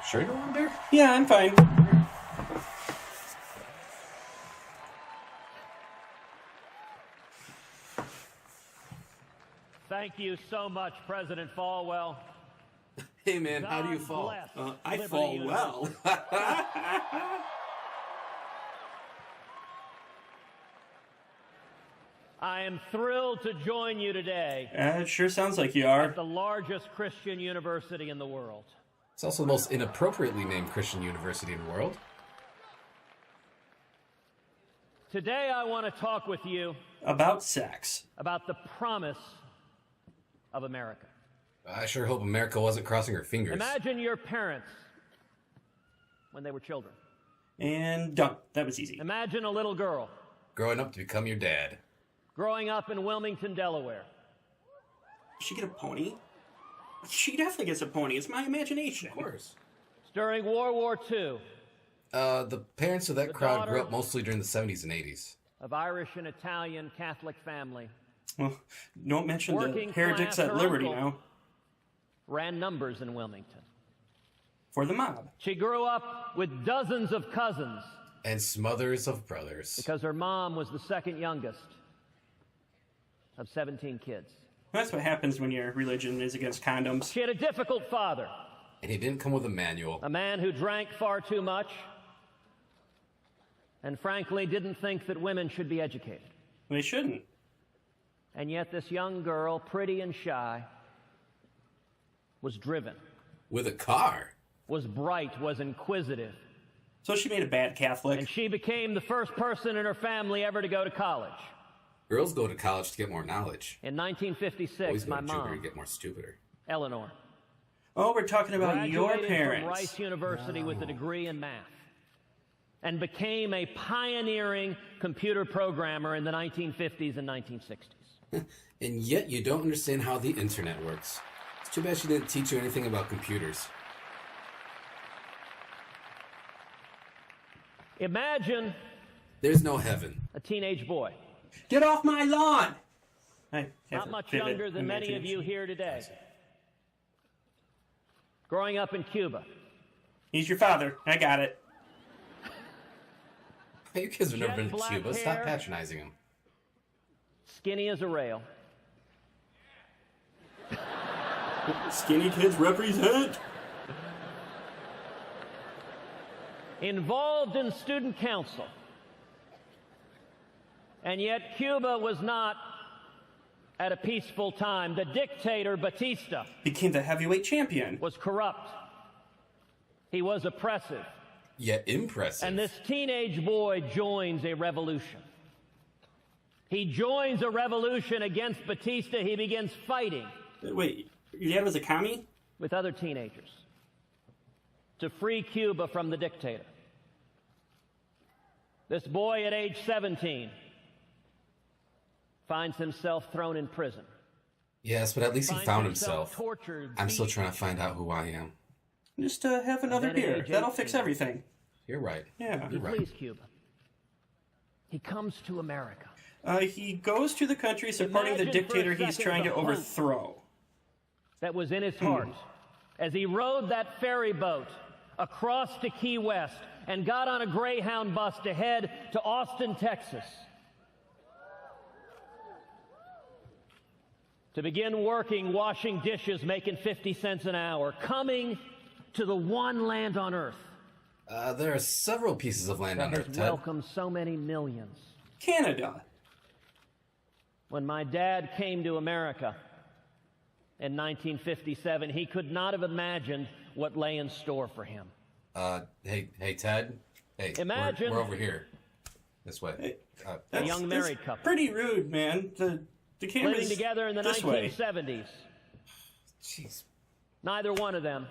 Sure you don't want beer? Yeah, I'm fine. Thank you so much, President Falwell. Hey man, how do you God fall? bless I Liberty fall University. well. I am thrilled to join you today It sure sounds like you at are. the largest Christian university in the world. It's also the most inappropriately named Christian university in the world. Today I want to talk with you About sex. about the promise of America. I sure hope America wasn't crossing her fingers. Imagine your parents when they were children. And done. That was easy. Imagine a little girl Growing up to become your dad. growing up in Wilmington, Delaware. Does she get a pony? She definitely gets a pony. It's my imagination. Of course. During World War II, The parents of that The crowd daughter- grew up mostly during the 70s and 80s. of Irish and Italian Catholic family, Well, don't mention the Working heretics class, at her Liberty uncle. now. ran numbers in Wilmington. For the mob. She grew up with dozens of cousins And smothers of brothers. because her mom was the second youngest of 17 kids. That's what happens when your religion is against condoms. She had a difficult father, And he didn't come with a manual. a man who drank far too much and frankly didn't think that women should be educated. They shouldn't. And yet this young girl, pretty and shy, was driven, With a car. was bright, was inquisitive, So she made a bad Catholic. and she became the first person in her family ever to go to college. Girls go to college to get more knowledge. In Boys 1956, go my to Jupiter to mom, get more stupider. Eleanor, Oh, we're talking about your graduated from parents. Rice University with a degree in math and became a pioneering computer programmer in the 1950s and 1960s. And yet you don't understand how the internet works. It's too bad she didn't teach you anything about computers. Imagine There's no heaven. a teenage boy, Get off my lawn! I have not a much vivid younger than many of you imagination. here today, growing up in Cuba. He's your father. I got it. You kids have never Jet been to black Cuba. Stop hair. patronizing him. Skinny as a rail, Skinny kids represent. involved in student council. And yet Cuba was not at a peaceful time. The dictator, Batista, Became the heavyweight champion. was corrupt. He was oppressive. Yet impressive. And this teenage boy joins a revolution. He joins a revolution against Batista. He begins fighting Wait, your dad was a commie? with other teenagers to free Cuba from the dictator. This boy at age 17 finds himself thrown in prison. Yes, but at least he Finds found himself himself. tortured, I'm still beaten. trying to find out who I am. Just have another Then at beer. age That'll 18. fix everything. You're right. Yeah. He right. flees Cuba. He comes to America. He goes to the country supporting the Imagine for a dictator he's second trying the to hope. overthrow. That was in his heart as he rode that ferry boat across to Key West and got on a Greyhound bus to head to Austin, Texas, to begin working, washing dishes, making 50 cents an hour, coming to the one land on earth There are several pieces of land that on has Earth, Ted. welcomed so many millions. Canada. When my dad came to America in 1957, he could not have imagined what lay in store for him. Hey, Ted. Hey, Imagine- we're over here. This way. That's, young that's married couple. Pretty rude, man. The camera's Living together in the this way. 1970s. Jeez. Neither one of them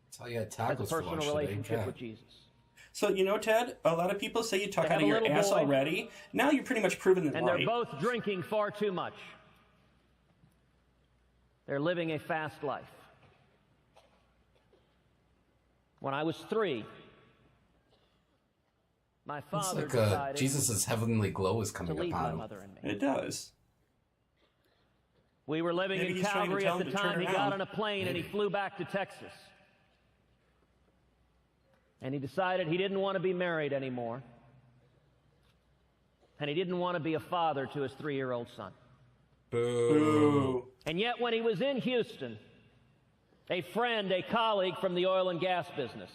That's all you had has a tacos for personal lunch today. relationship Yeah. with Jesus. So, you know, Ted, a lot of people say you talk They out have of a your little ass boy. already. Now you're pretty much proven the And lie. they're both drinking far too much. They're living a fast life. When I was 3, my It's father like decided Jesus' heavenly glow is to coming leave my upon him. mother and me. It does. We were living Maybe in he's trying to Calgary tell at the him to turn time. He around. got on a plane and he Maybe. flew back to Texas. And he decided he didn't want to be married anymore. And he didn't want to be a father to his 3-year-old son. Boo. And yet when he was in Houston, a friend, a colleague from the oil and gas business,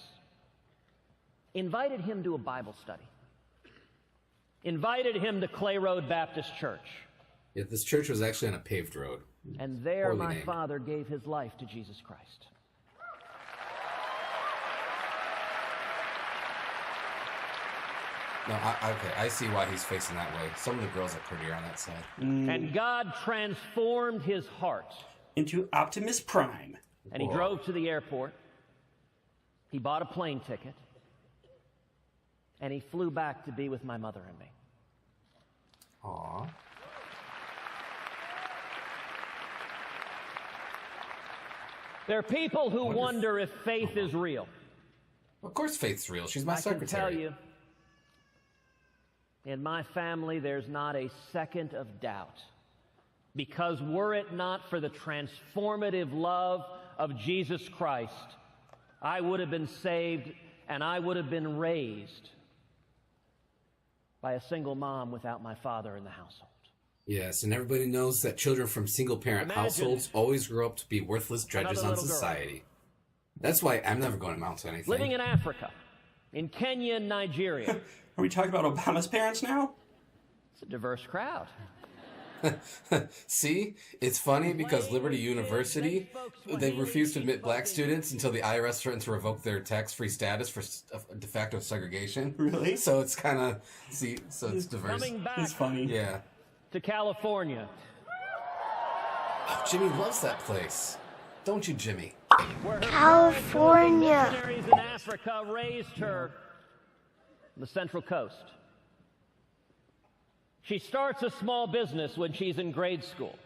invited him to a Bible study. Invited him to Clay Road Baptist Church. Yet this church was actually on a paved road. And there Poorly my named. father gave his life to Jesus Christ. No, okay, I see why he's facing that way. Some of the girls are prettier on that side. And God transformed his heart. Into Optimus Prime. And he Whoa. drove to the airport. He bought a plane ticket. And he flew back to be with my mother and me. Aw. There are people who wonder if faith is real. Of course faith's real. She's my I can secretary. tell you, in my family, there's not a second of doubt. Because were it not for the transformative love of Jesus Christ, I would have been saved and I would have been raised by a single mom without my father in the household. Yes, and everybody knows that children from single-parent Imagine households always grow up to be worthless drudges another on little girl. society. That's why I'm never going to amount to anything. Living in Africa, in Kenya and Nigeria. Are we talking about Obama's parents now? It's a diverse crowd. See, it's funny because Liberty University, they refuse to admit black students until the IRS threatens to revoke their tax-free status for de facto segregation. Really? So it's kind of, see, so it's diverse. Coming back It's funny. Yeah. to California, Oh, Jimmy loves that place. Don't you, Jimmy? where her California. missionaries in Africa raised her on the Central Coast. She starts a small business when she's in grade school,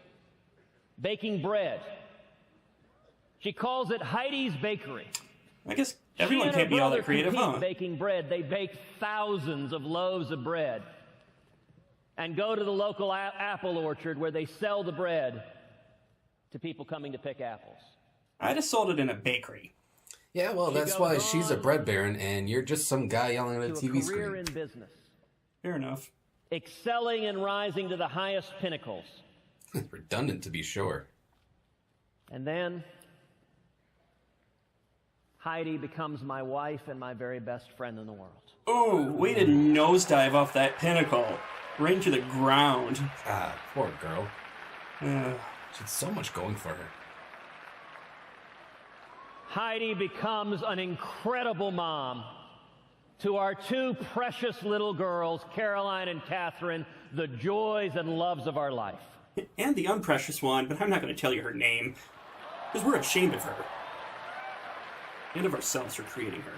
baking bread. She calls it Heidi's Bakery. I guess She everyone and her can't be all brother that creative, compete huh? baking bread. They bake thousands of loaves of bread and go to the local apple orchard where they sell the bread to people coming to pick apples. I'd have sold it in a bakery. Yeah, well, that's goes why she's a on bread baron and you're just some guy yelling at a To a TV career screen. in business, Fair enough. excelling and rising to the highest pinnacles. Redundant, to be sure. And then Heidi becomes my wife and my very best friend in the world. Ooh, way to nosedive off that pinnacle. Right into the ground. Ah, poor girl. Uh, She had so much going for her. Heidi becomes an incredible mom to our two precious little girls, Caroline and Catherine, the joys and loves of our life. and the unprecious one, but I'm not going to tell you her name. Because we're ashamed of her. And of ourselves for creating her.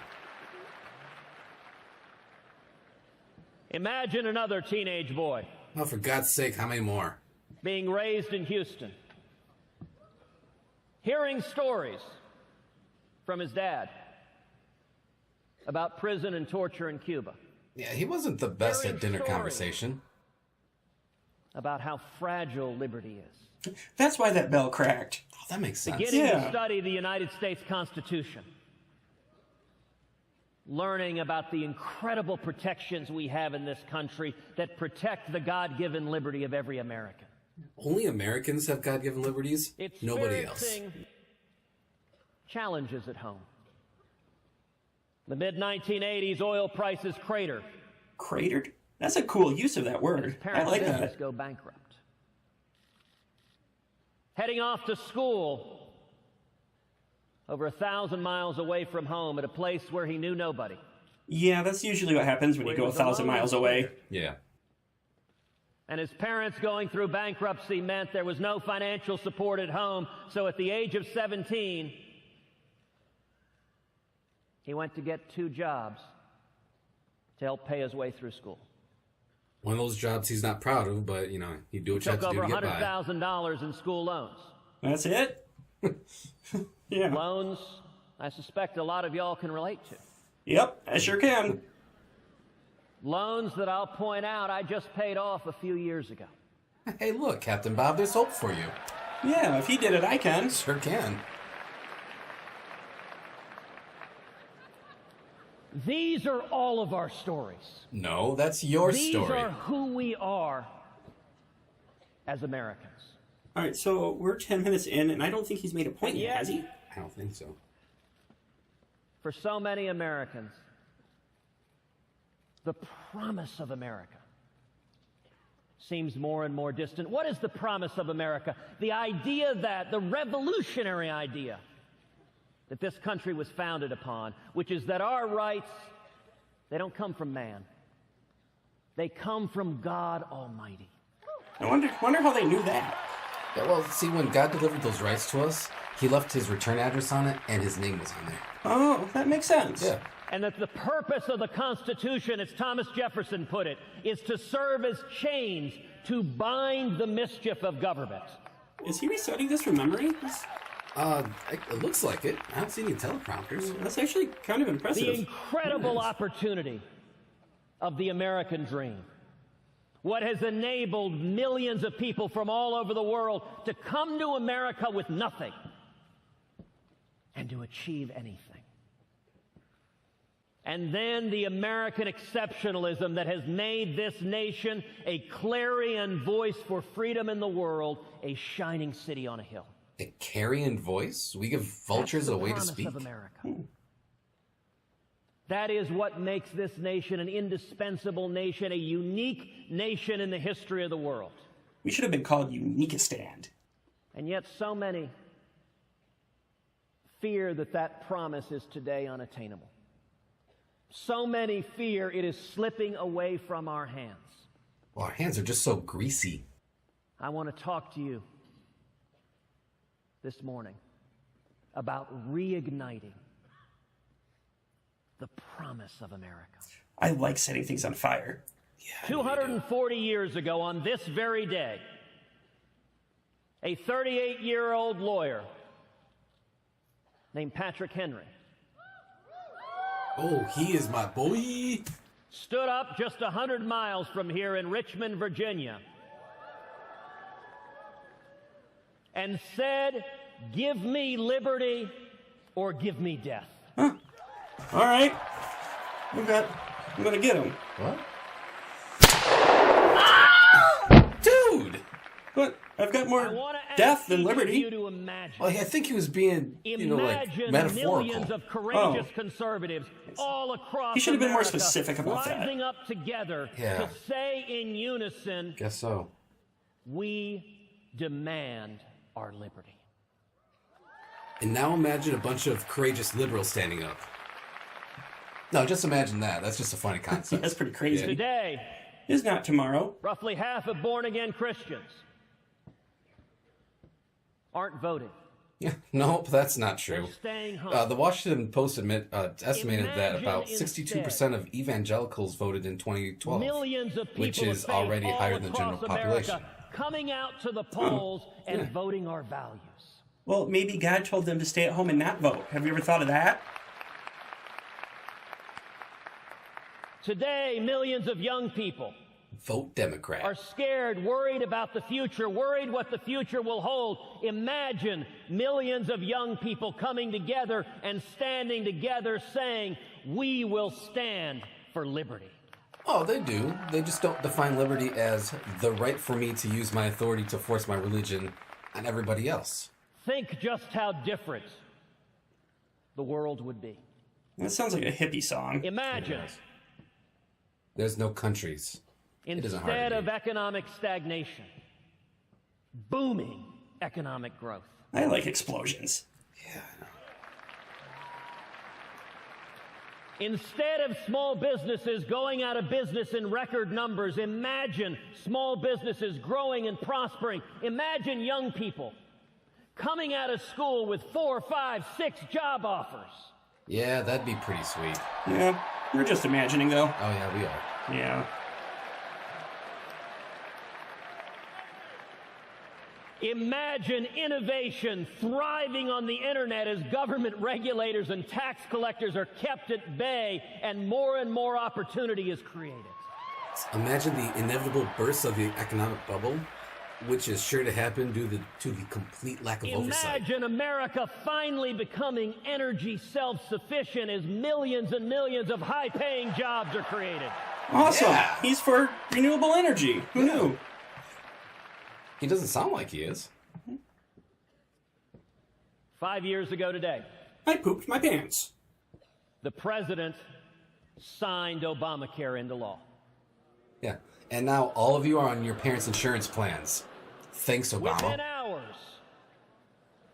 Imagine another teenage boy Oh, for God's sake, how many more? being raised in Houston, hearing stories from his dad about prison and torture in Cuba, Yeah, he wasn't the best Hearing at dinner stories. conversation. about how fragile liberty is, That's why that bell cracked. Oh, that makes sense. beginning Yeah. to study the United States Constitution, learning about the incredible protections we have in this country that protect the God-given liberty of every American. Only Americans have God-given liberties. Nobody else. Experiencing challenges at home. The mid-1980s, oil prices crater. Cratered? That's a cool use of that His word. I parents' like business that. go bankrupt. Heading off to school over 1,000 miles away from home at a place where he knew nobody. Yeah, that's usually what happens when you Where go he was 1,000 alone miles and away. scared. Yeah. And his parents going through bankruptcy meant there was no financial support at home, so at the age of 17, he went to get 2 jobs to help pay his way through school. One of those jobs he's not proud of, but, you know, he'd do what you have Took to do over to get by. $100,000 in school loans. That's it? Yeah. Loans I suspect a lot of y'all can relate to. Yep, I sure can. Loans that I'll point out I just paid off a few years ago. Hey, look, Captain Bob, there's hope for you. Yeah, if he did it, I can. Sure can. These are all of our stories. No, that's your These story. are who we are as Americans. All right, so we're 10 minutes in, and I don't think he's made a point yet, has he? I don't think so. For so many Americans, the promise of America seems more and more distant. What is the promise of America? The idea that, the revolutionary idea that this country was founded upon, which is that our rights, they don't come from man. They come from God Almighty. I wonder how they knew that. Yeah, well, see, when God delivered those rights to us, he left his return address on it, and his name was on there. Oh, that makes sense. Yeah. And that the purpose of the Constitution, as Thomas Jefferson put it, is to serve as chains to bind the mischief of government. Is he reciting this from memory? It looks like it. I don't see any teleprompters. That's actually kind of impressive. The incredible opportunity of the American dream. What has enabled millions of people from all over the world to come to America with nothing and to achieve anything. And then the American exceptionalism that has made this nation a clarion voice for freedom in the world, a shining city on a hill. A carrion voice? We give vultures a way to speak? That's the promise of America. That is what makes this nation an indispensable nation, a unique nation in the history of the world. We should have been called Uniquistan. And yet so many fear that that promise is today unattainable. So many fear it is slipping away from our hands. Well, our hands are just so greasy. I want to talk to you this morning about reigniting the promise of America. I like setting things on fire. Yeah, 240 years ago, on this very day, a 38-year-old lawyer named Patrick Henry Oh, he is my boy. stood up just 100 miles from here in Richmond, Virginia, and said, "Give me liberty or give me death." Huh. All right. I'm going to get him. What? Dude! But I've got I more want to death ask than each of liberty. you to imagine. Well, I think he was being, Imagine metaphorical. millions of courageous Oh. conservative all across He should have been more America specific about that. rising up together Yeah. to say in unison, Guess so. "We demand our liberty." And now imagine a bunch of courageous liberals standing up. No, just imagine that. That's just a funny concept. That's pretty crazy. Today, Is not tomorrow. roughly half of born-again Christians aren't voting. Yeah, nope, that's not true. They're staying home. The Washington Post estimated that Imagine about 62% of evangelicals voted in 2012. Millions of people which is of faith already all higher than the general across population. America coming out to the polls and Yeah. voting our values. Well, maybe God told them to stay at home and not vote. Have you ever thought of that? Today, millions of young people Vote Democrat. are scared, worried about the future, worried what the future will hold. Imagine millions of young people coming together and standing together saying, "We will stand for liberty." Oh, they do. They just don't define liberty as the right for me to use my authority to force my religion on everybody else. Think just how different the world would be. That sounds like a hippie song. Imagine, There's no countries. It isn't hard to instead of do. economic stagnation, booming economic growth. I like explosions. Yeah, I know. Instead of small businesses going out of business in record numbers, imagine small businesses growing and prospering. Imagine young people coming out of school with 4, 5, 6 job offers. Yeah, that'd be pretty sweet. Yeah, we're just imagining, though. Oh, yeah, we are. Yeah. Imagine innovation thriving on the internet as government regulators and tax collectors are kept at bay and more opportunity is created. Imagine the inevitable burst of the economic bubble. which is sure to happen due to the complete lack of oversight. Imagine America finally becoming energy self-sufficient as millions and millions of high-paying jobs are created. Awesome. Yeah. He's for renewable energy. Who knew? He doesn't sound like he is. 5 years ago today, I pooped my pants. the president signed Obamacare into law. Yeah. And now all of you are on your parents' insurance plans. Thanks, Obama. Within hours,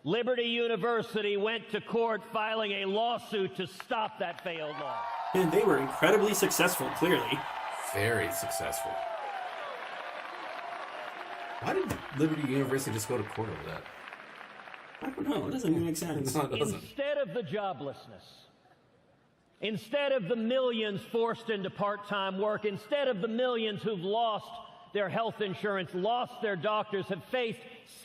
Liberty University went to court filing a lawsuit to stop that failed law. And they were incredibly successful, clearly. Very successful. Why did Liberty University just go to court over that? I don't know. It doesn't even make sense. No, it doesn't. Instead of the joblessness, instead of the millions forced into part-time work, instead of the millions who've lost their health insurance, lost their doctors, have faced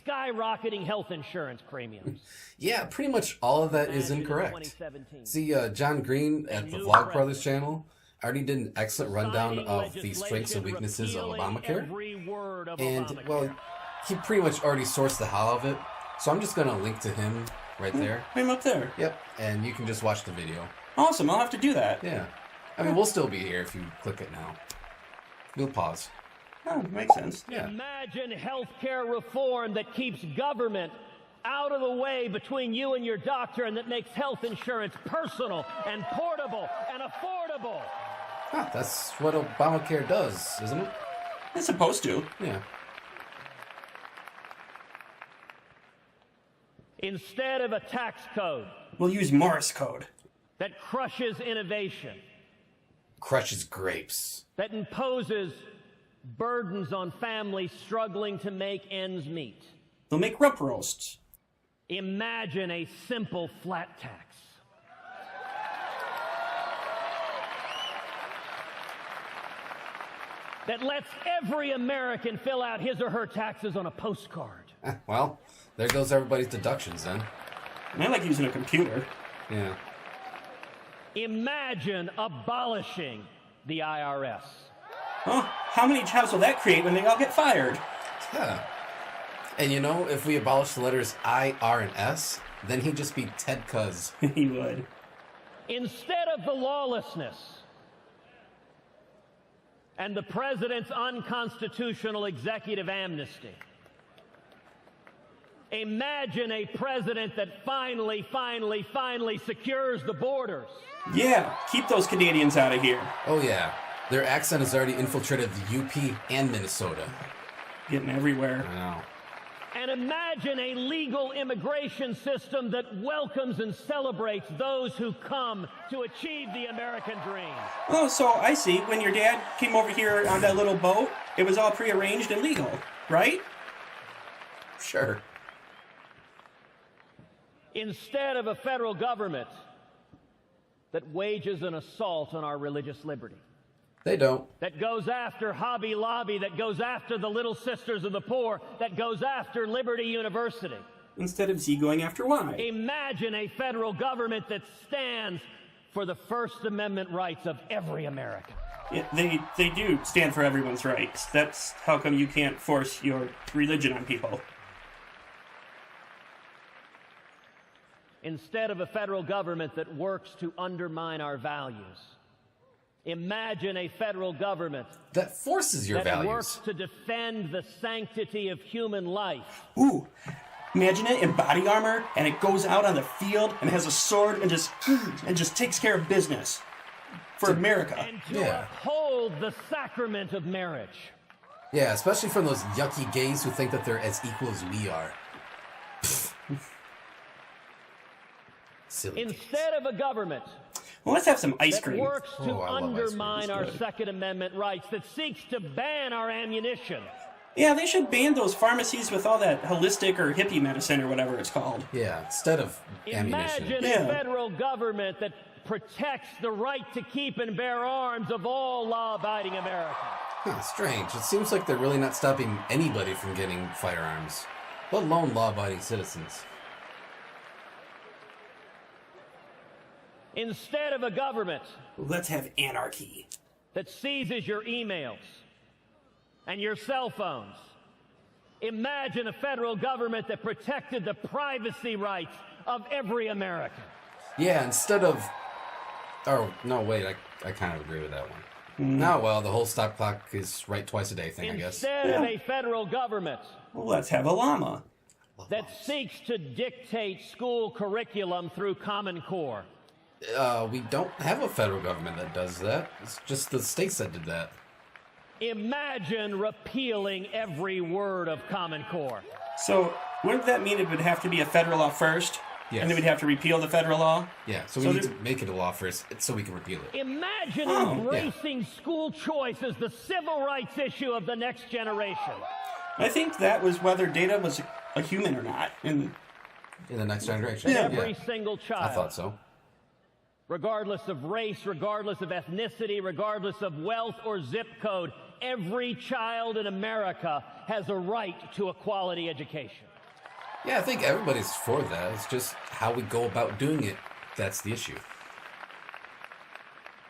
skyrocketing health insurance premiums. Yeah, pretty much all of that is Imagine in incorrect. 2017. See, John Green at the Vlog Brothers channel already did an excellent rundown Signing of the strengths and weaknesses of repealing Obamacare. every word of And, Obamacare. well, he pretty much already sourced the how of it. So I'm just going to link to him right there. I'm up there. Yep, and you can just watch the video. Awesome. I'll have to do that. Yeah. I mean, we'll still be here if you click it now. You'll pause. Oh, makes sense. Yeah. Imagine healthcare reform that keeps government out of the way between you and your doctor and that makes health insurance personal and portable and affordable. Huh, that's what Obamacare does, isn't it? It's supposed to. Yeah. Instead of a tax code We'll use Morse code. that crushes innovation, Crushes grapes. that imposes burdens on families struggling to make ends meet. They'll make rump roasts. Imagine a simple flat tax. That lets every American fill out his or her taxes on a postcard. Well, there goes everybody's deductions then. And I like using a computer. Yeah. Imagine abolishing the IRS. Huh? How many jobs will that create when they all get fired? Yeah. And you know, if we abolish the letters I, R, and S, then he'd just be Ted Cuz. He would. Instead of the lawlessness and the president's unconstitutional executive amnesty, imagine a president that finally secures the borders. Yeah, keep those Canadians out of here. Oh yeah. Their accent has already infiltrated the UP and Minnesota. Getting everywhere. I know. And imagine a legal immigration system that welcomes and celebrates those who come to achieve the American dream. Oh, so I see. When your dad came over here on that little boat, it was all prearranged and legal, right? Sure. Instead of a federal government that wages an assault on our religious liberty, They don't. that goes after Hobby Lobby, that goes after the Little Sisters of the Poor, that goes after Liberty University. Instead of Z going after Y. Imagine a federal government that stands for the First Amendment rights of every American. Yeah, they do stand for everyone's rights. That's how come you can't force your religion on people. Instead of a federal government that works to undermine our values, imagine a federal government That forces your that values. works to defend the sanctity of human life. Ooh, imagine it in body armor, and it goes out on the field and has a sword and just takes care of business for America. And to Yeah. uphold the sacrament of marriage. Yeah, especially from those yucky gays who think that they're as equal as we are. Silly gays. Instead of a government Well, let's have some ice that cream. works to Oh, I love ice cream. undermine It's our good. Second Amendment rights, that seeks to ban our ammunition. Yeah, they should ban those pharmacies with all that holistic or hippie medicine or whatever it's called. Yeah, instead of ammunition. Imagine Yeah. a federal government that protects the right to keep and bear arms of all law-abiding Americans. Huh, strange. It seems like they're really not stopping anybody from getting firearms, let alone law-abiding citizens. Instead of a government Let's have anarchy. that seizes your emails and your cell phones Imagine a federal government that protected the privacy rights of every American. Yeah, instead of... Oh, no, wait, I kind of agree with that one. No, well, the whole stop clock is right twice a day thing, I guess. Instead of a federal government Well, let's have a llama. that seeks to dictate school curriculum through Common Core. We don't have a federal government that does that. It's just the states that did that. Imagine repealing every word of Common Core. So, wouldn't that mean it would have to be a federal law first? Yes. And then we'd have to repeal the federal law? Yeah, so we need to make it a law first so we can repeal it. Imagine embracing school choice as the civil rights issue of the next generation. I think that was whether Data was a human or not. And In the next generation. Every single child. I thought so. Regardless of race, regardless of ethnicity, regardless of wealth or zip code, every child in America has a right to a quality education. Yeah, I think everybody's for that. It's just how we go about doing it. That's the issue.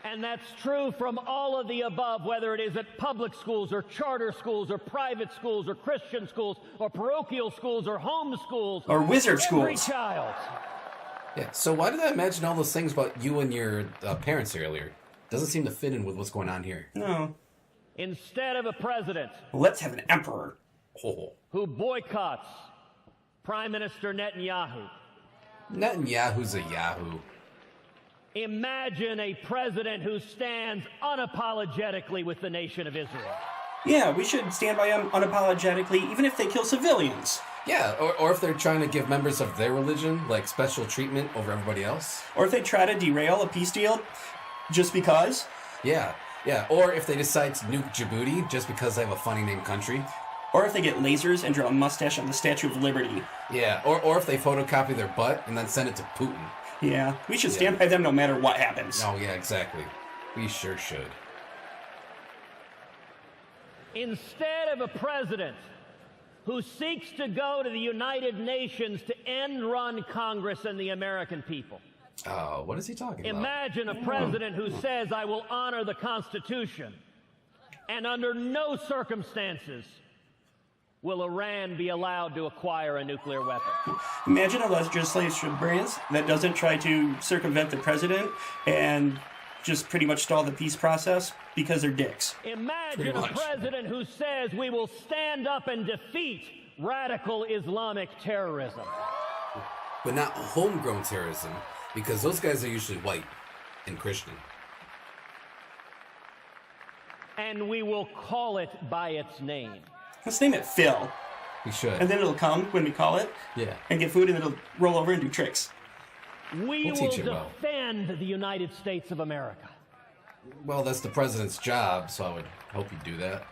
And that's true from all of the above, whether it is at public schools or charter schools or private schools or Christian schools or parochial schools or home schools. Or wizard Every schools. child. Yeah, so why did I imagine all those things about you and your parents earlier? Doesn't seem to fit in with what's going on here. no. Instead of a president Let's have an emperor. Oh. who boycotts Prime Minister Netanyahu, Netanyahu's a Yahoo. imagine a president who stands unapologetically with the nation of Israel. Yeah, we should stand by them unapologetically, even if they kill civilians. Yeah, or if they're trying to give members of their religion, like, special treatment over everybody else. Or if they try to derail a peace deal just because. Yeah, or if they decide to nuke Djibouti just because they have a funny named country. Or if they get lasers and draw a mustache on the Statue of Liberty. Yeah, or if they photocopy their butt and then send it to Putin. Yeah, we should stand by them no matter what happens. Oh, yeah, exactly. We sure should. Instead of a president who seeks to go to the United Nations to end-run Congress and the American people. Oh, what is he talking about? Imagine a president who says, I will honor the Constitution, and under no circumstances will Iran be allowed to acquire a nuclear weapon. Imagine a legislation branch that doesn't try to circumvent the president and just pretty much stall the peace process because they're dicks. Imagine a president who says we will stand up and defeat radical Islamic terrorism. But not homegrown terrorism, because those guys are usually white and Christian. And we will call it by its name. Let's name it Phil. We should. And then it'll come when we call it. Yeah. And get food and it'll roll over and do tricks. We We'll will teach it well. defend the United States of America. Well, that's the president's job, so I would hope he'd do that.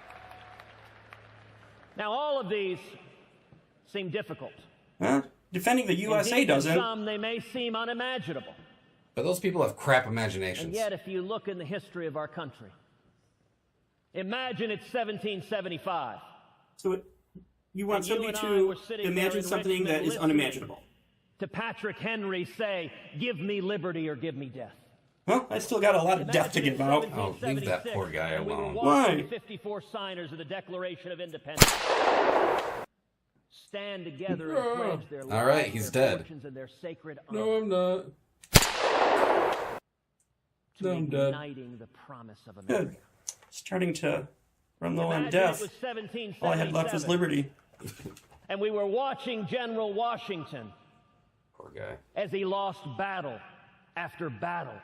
Now, all of these seem difficult. Huh? Defending the USA Indeed, to doesn't. some, they may seem unimaginable. But those people have crap imaginations. And yet, if you look in the history of our country, imagine it's 1775. So you want And you somebody and I to were sitting there imagine in something Richmond that is listening unimaginable. To Patrick Henry say, give me liberty or give me death. Well, I still got a lot of death to give out. Oh, leave that poor guy and we were alone. watching Why? the 54 signers of the Declaration of Independence stand together and pledge their lives, All right, he's their dead. fortunes, and their sacred honor No, I'm not. to I'm dead. igniting the promise of America. Good. Starting to run low on Imagine death. it was 1777, All I had left was liberty. and we were watching General Washington Poor guy. as he lost battle after battle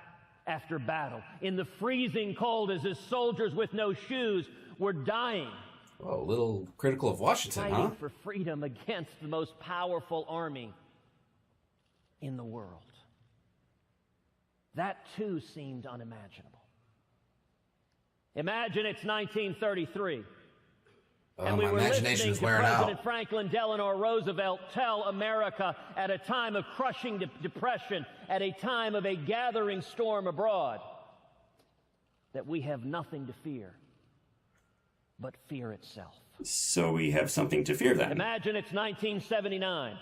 after battle. In the freezing cold, as his soldiers with no shoes were dying, Oh, a little critical of Washington, fighting huh? for freedom against the most powerful army in the world. That too seemed unimaginable. Imagine it's 1933. And we My were imagination listening is to wearing President out. Franklin Delano Roosevelt tell America at a time of crushing depression, at a time of a gathering storm abroad, that we have nothing to fear but fear itself. So we have something to fear then. Imagine it's 1979,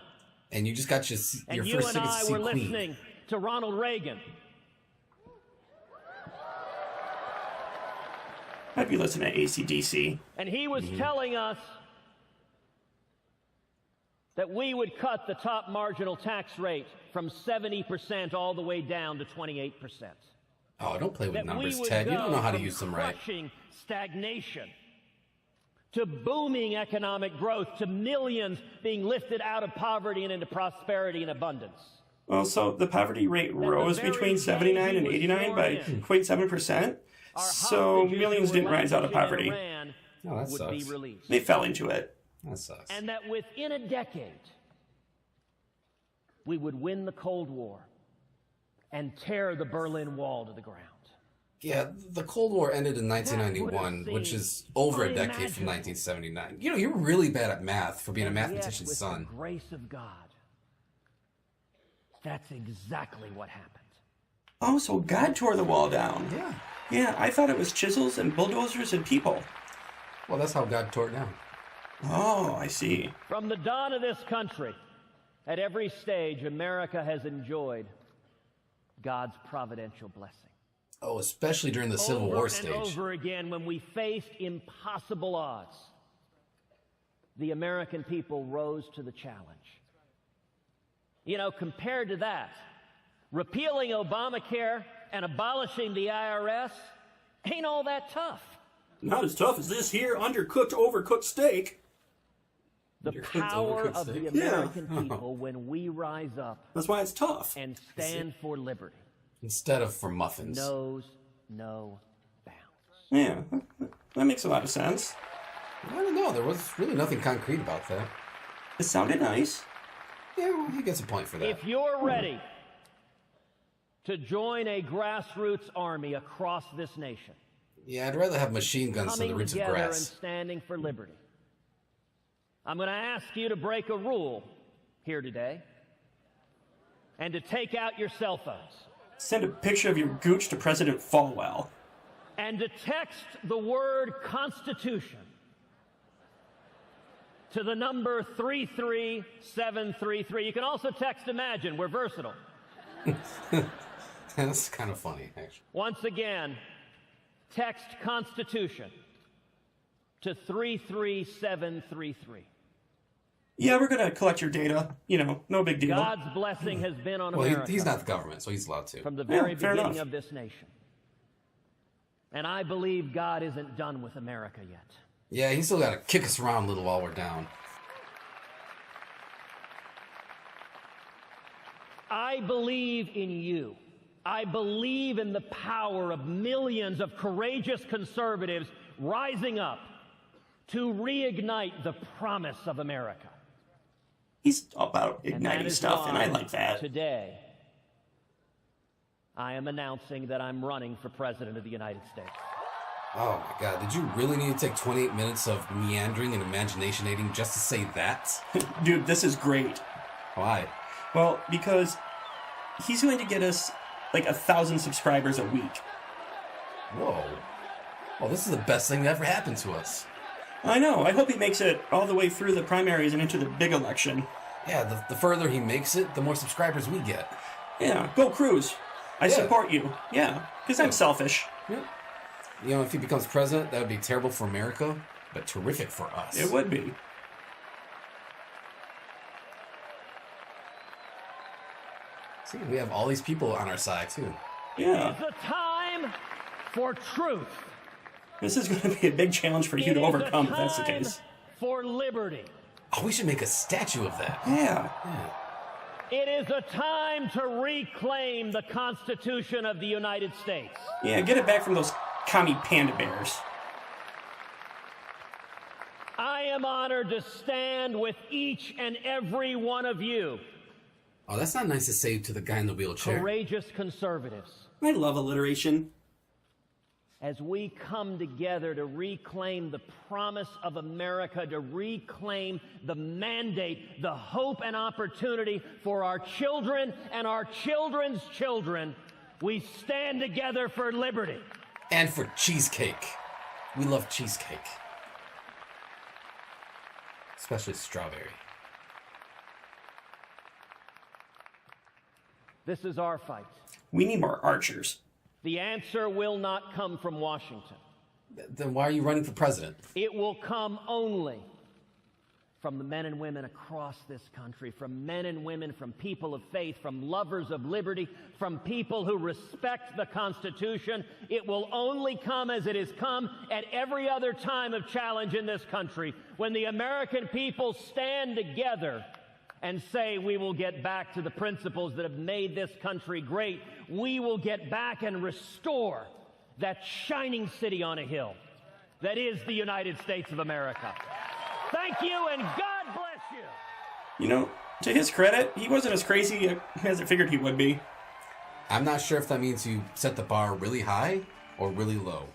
And you just got your and you first and ticket to I see were Queen. listening to Ronald Reagan. I'd be listening to AC/DC. And he was telling us that we would cut the top marginal tax rate from 70% all the way down to 28%. Oh, don't play with That numbers, we would Ted. You go don't know how to from use them right. crushing stagnation to booming economic growth, to millions being lifted out of poverty and into prosperity and abundance. Well, so the poverty rate rose between 79 and 89 by 0.7%. So millions didn't rise out of poverty. Oh, that Would be sucks. released. They fell into it. That sucks. And that within a decade, we would win the Cold War and tear the Berlin Wall to the ground. Yeah, the Cold War ended in 1991, which is over a decade from 1979. You know, you're really bad at math for being a mathematician's with son. the grace of God, that's exactly what happened. Oh, so God tore the wall down. Yeah. Yeah, I thought it was chisels and bulldozers and people. Well, that's how God tore it down. Oh, I see. From the dawn of this country, at every stage, America has enjoyed God's providential blessing. Oh, especially during the Civil War stage. Over and over again, when we faced impossible odds, the American people rose to the challenge. You know, compared to that, repealing Obamacare and abolishing the IRS ain't all that tough. Not as tough as this here undercooked, overcooked steak. The power of the American people when we rise up That's why it's tough. and stand for liberty Instead of for muffins. knows no bounds. Yeah, that makes a lot of sense. I don't know. There was really nothing concrete about that. It sounded nice. Yeah, well, he gets a point for that. If you're ready to join a grassroots army across this nation, Yeah, I'd rather have machine guns than the coming roots of together and grass. standing for liberty, I'm going to ask you to break a rule here today and to take out your cell phones Send a picture of your gooch to President Falwell. and to text the word Constitution to the number 33733. You can also text Imagine. We're versatile. That's kind of funny, actually. Once again, text Constitution to 33733. Yeah, we're gonna collect your data. You know, no big deal. God's blessing has been on Well, America he's not the government, so he's allowed to. from the very fair beginning enough. of this nation. And I believe God isn't done with America yet. Yeah, he's still got to kick us around a little while we're down. I believe in you. I believe in the power of millions of courageous conservatives rising up to reignite the promise of America. He's about And that igniting is stuff, and I why like that. Today, I am announcing that I'm running for President of the United States. Oh my God, did you really need to take 28 minutes of meandering and imaginationating just to say that? Dude, this is great. Why? Well, because he's going to get us like 1,000 subscribers a week. Whoa. Well, this is the best thing that ever happened to us. I know. I hope he makes it all the way through the primaries and into the big election. Yeah, the further he makes it, the more subscribers we get. Yeah, go Cruz. I Yeah. support you. Yeah, because I'm selfish. Yeah. You know, if he becomes president, that would be terrible for America, but terrific for us. It would be. See, we have all these people on our side, too. Yeah. It's a time for truth. This is going to be a big challenge for you It to is a overcome if that's the time case. for liberty. Oh, we should make a statue of that. Yeah. It is a time to reclaim the Constitution of the United States. Yeah, get it back from those commie panda bears. I am honored to stand with each and every one of you, Oh, that's not nice to say to the guy in the wheelchair. courageous conservatives, I love alliteration. as we come together to reclaim the promise of America, to reclaim the mandate, the hope and opportunity for our children and our children's children. We stand together for liberty. And for cheesecake. We love cheesecake. Especially strawberry. This is our fight. We need more archers. The answer will not come from Washington. Then why are you running for president? It will come only from the men and women across this country, from men and women, from people of faith, from lovers of liberty, from people who respect the Constitution. It will only come as it has come at every other time of challenge in this country, when the American people stand together and say, we will get back to the principles that have made this country great. We will get back and restore that shining city on a hill that is the United States of America. Thank you, and God bless you. You know, to his credit, he wasn't as crazy as I figured he would be. I'm not sure if that means you set the bar really high or really low.